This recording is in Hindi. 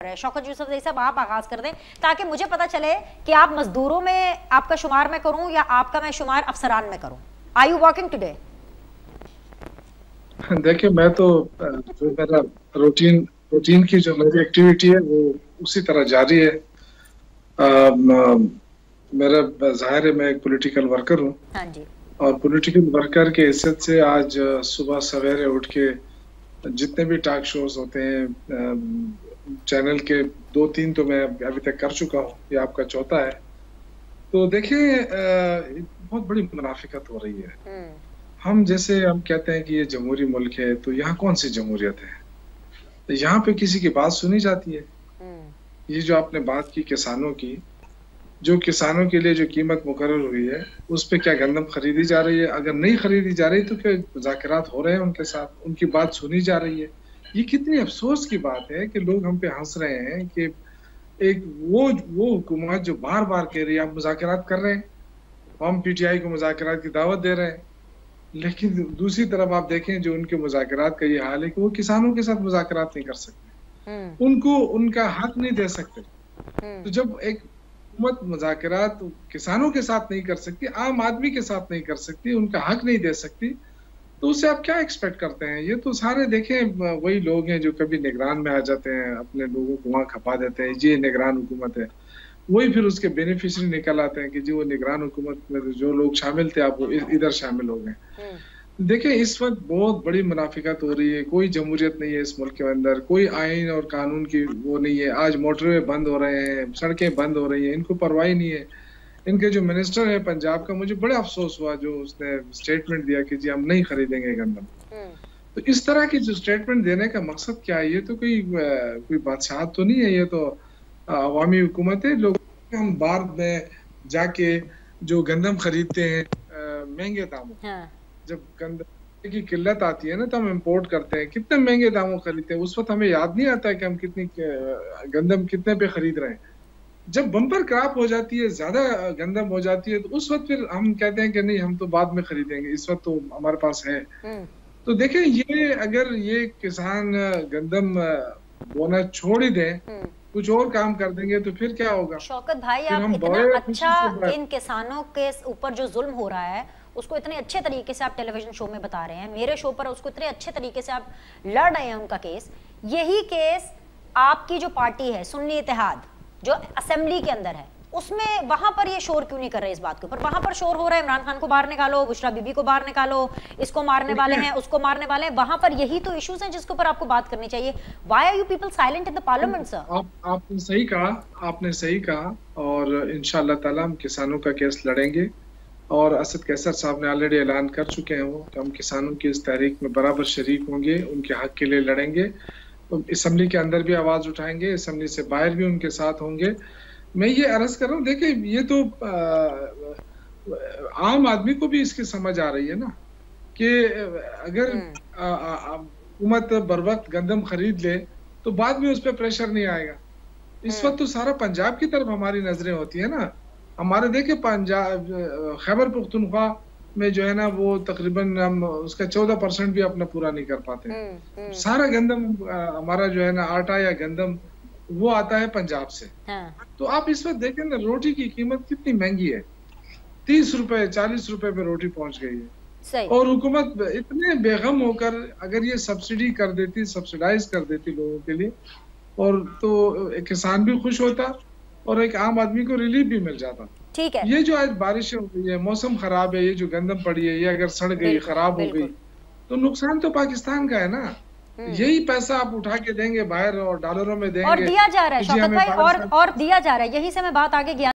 रहे हैं। शौकत यूसुफजई साहब, आप आगाज कर दें ताकि मुझे पता चले कि आप मजदूरों में आपका शुमार मैं करूं या आपका मैं शुमार अफसरान में करूं। Are you working today? देखिए, मैं तो जो मेरा रूटीन की जो मेरी एक्टिविटी है वो उसी तरह जारी है। मेरा जाहिर है मैं एक पॉलिटिकल वर्कर हूँ। हाँ जी। और पॉलिटिकल वर्कर के हैसियत से आज सुबह सवेरे उठ के जितने भी टॉक शोज होते हैं, चैनल के 2-3 तो मैं अभी तक कर चुका हूँ, ये आपका चौथा है। तो देखिए, बहुत बड़ी मुनाफिकत हो रही है। हम कहते हैं कि ये जमहूरी मुल्क है, तो यहाँ कौन सी जमहूरियत है? तो यहाँ पे किसी की बात सुनी जाती है? ये जो आपने बात की किसानों की, जो किसानों के लिए जो कीमत मुकर्रर हुई है, उस पे क्या गंदम खरीदी जा रही है? अगर नहीं खरीदी जा रही तो क्या मुज़ाकरात हो रहे हैं उनके साथ, उनकी बात सुनी जा रही है? ये कितनी अफसोस की बात है कि लोग हम पे हंस रहे हैं कि एक वो हुकूमत जो बार बार कह रही है आप मुज़ाकरात कर रहे हैं, हम पीटीआई को मुज़ाकरात की दावत दे रहे हैं, लेकिन दूसरी तरफ आप देखें जो उनके मुज़ाकरात का ये हाल है कि वो किसानों के साथ मुज़ाकरात नहीं कर सकते, उनको उनका हक नहीं दे सकते। तो जब एक हुकूमत मुज़ाकरात किसानों के साथ नहीं कर सकती, आम आदमी के साथ नहीं कर सकती, उनका हक नहीं दे सकती, तो उससे आप क्या एक्सपेक्ट करते हैं? ये तो सारे देखें वही लोग हैं जो कभी निगरान में आ जाते हैं, अपने लोगों को वहां खपा देते हैं, ये निगरान हुकूमत है, वही फिर उसके बेनिफिशियरी निकल आते हैं कि जी वो निगरान हुकूमत में जो लोग शामिल थे आप वो इधर शामिल हो गए। देखिए, इस वक्त बहुत बड़ी मुनाफिकत हो रही है, कोई जमहूरियत नहीं है इस मुल्क के अंदर, कोई आइन और कानून की वो नहीं है। आज मोटरवे बंद हो रहे हैं, सड़कें बंद हो रही हैं, इनको परवाह नहीं है। इनके जो मिनिस्टर है पंजाब का, मुझे बड़ा अफसोस हुआ जो उसने स्टेटमेंट दिया कि जी हम नहीं खरीदेंगे गंदम। तो इस तरह की जो स्टेटमेंट देने का मकसद क्या है? ये तो कोई बादशाह तो नहीं है, ये तो अवामी हुकूमत है। लोग हम बाहर में जाके जो गंदम खरीदते हैं महंगे दामों, जब गंदम की किल्लत आती है ना तो हम इंपोर्ट करते हैं, कितने महंगे दामों खरीदते हैं, उस वक्त हमें याद नहीं आता है कि हम गंदम कितने पे खरीद रहे हैं। जब बम्पर क्रॉप हो जाती है, ज्यादा गंदम हो जाती है, तो उस वक्त फिर हम कहते हैं कि नहीं हम तो बाद में खरीदेंगे, इस वक्त तो हमारे पास है। तो देखें, ये अगर ये किसान गंदम बोना छोड़ ही दें, कुछ और काम कर देंगे तो फिर क्या होगा? शौकत भाई, आप इतना अच्छा इन किसानों के ऊपर जो जुल्म हो रहा है उसको इतने अच्छे तरीके से आप टेलीविजन शो में बता रहे हैं, मेरे शो पर उसको इतने अच्छे तरीके से आप लड़ रहे हैं उनका केस। यही केस आपकी जो पार्टी है सुन्नी इत्तेहाद जो असेंबली के अंदर है, उसमें वहां पर ये शोर क्यों नहीं कर रहे इस बात के ऊपर? वहां पर शोर हो रहा है इमरान खान को बाहर निकालो, बुशरा बीबी को बाहर निकालो, इसको मारने वाले हैं, उसको मारने वाले हैं। वहां पर यही तो इश्यूज हैं जिसके ऊपर आपको बात करनी चाहिए। Why are you people silent in the parliament sir? आपने सही कहा और इंशाअल्लाह ताला हम किसानों का केस लड़ेंगे। और असद कैसर साहब ने ऑलरेडी ऐलान कर चुके हैं वो कि हम किसानों की इस तहरीक में बराबर शरीक होंगे, उनके हक के लिए लड़ेंगे। तो असम्बली के अंदर भी आवाज उठाएंगे, असम्बली से बाहर भी उनके साथ होंगे। मैं ये अर्ज कर रहा हूँ, देखिए ये तो आम आदमी को भी इसकी समझ आ रही है ना कि अगर हुकूमत बर वक्त गंदम खरीद ले तो बाद में उस पर प्रेशर नहीं आएगा। इस वक्त तो सारा पंजाब की तरफ हमारी नजरें होती है ना। हमारे देखे पंजाब खैबर पख्तूनख्वा में जो है ना वो तकरीबन हम उसका 14% भी अपना पूरा नहीं कर पाते। सारा गंदम हमारा जो है ना आटा या गंदम वो आता है पंजाब से। तो आप इस वक्त देखें ना रोटी की कीमत कितनी महंगी है, 30 रुपए 40 रुपए पे रोटी पहुंच गई है। और हुकूमत इतने बेगम होकर अगर ये सब्सिडी कर देती, सब्सिडाइज कर देती लोगों के लिए, और तो एक किसान भी खुश होता और एक आम आदमी को रिलीफ भी मिल जाता। ठीक है। ये जो आज बारिशें हो गई है, मौसम खराब है, ये जो गंदम पड़ी है ये अगर सड़ गई, खराब हो गई तो नुकसान तो पाकिस्तान का है ना। यही पैसा आप उठा के देंगे बाहर और डॉलरों में देंगे और दिया जा रहा है शौकत भाई, और दिया जा रहा है। यही से मैं बात आगे